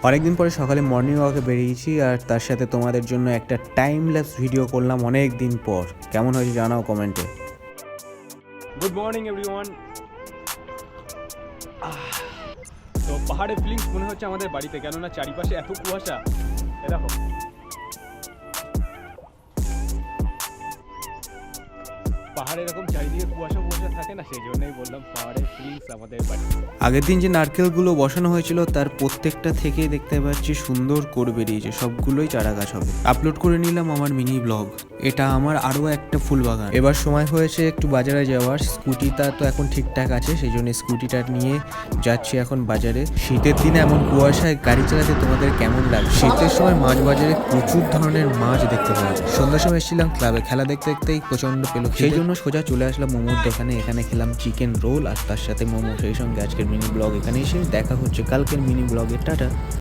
অনেকদিন পরে সকালে মর্নিং ওয়াকে বেরিয়েছি আর তার সাথে তোমাদের জন্য একটা টাইম ল্যাপস ভিডিও করলাম অনেক দিন পর। কেমন হয়েছে জানাও কমেন্টে। Good morning everyone. তো পাহাড়ের ফিলিংস মনে হচ্ছে আমাদের বাড়িতে, কেননা চারিপাশে এত কুয়াশা। এ দেখো, পাহাড়ে এরকম চারিদিকে কুয়াশা কুয়াশা থাকে না, সেই জন্যই বললাম পাহাড়ের ফিলিংস আমাদের বাড়ি। আগের দিন যে নারকেলগুলো বসানো হয়েছিল তার প্রত্যেকটা থেকেই দেখতে পাচ্ছি সুন্দর করে বেরিয়েছে, সবগুলোই চারা গাছ হবে। আপলোড করে নিলাম আমার মিনি ব্লগ। এটা আমার আরও একটা ফুল বাগান। এবার সময় হয়েছে একটু বাজারে যাওয়ার। স্কুটিটা তো এখন ঠিকঠাক আছে, সেই জন্য স্কুটিটা নিয়ে যাচ্ছি এখন বাজারে। শীতের দিনে এমন কুয়াশায় গাড়ি চালাতে তোমাদের কেমন লাগে? শীতের সময় মাছ বাজারে প্রচুর ধরনের মাছ দেখতে পাওয়া যায়। সন্ধ্যার সময় এসেছিলাম ক্লাবে, খেলা দেখতে দেখতেই প্রচন্ড পেলো, সেই জন্য সোজা চলে আসলাম মোমোর দোকানে। এখানে খেলাম চিকেন রোল আর তার সাথে মোমো। সেই সঙ্গে আজকের মিনি ব্লগ এখানে এসে দেখা হচ্ছে কালকের মিনি ব্লগে। টাটা।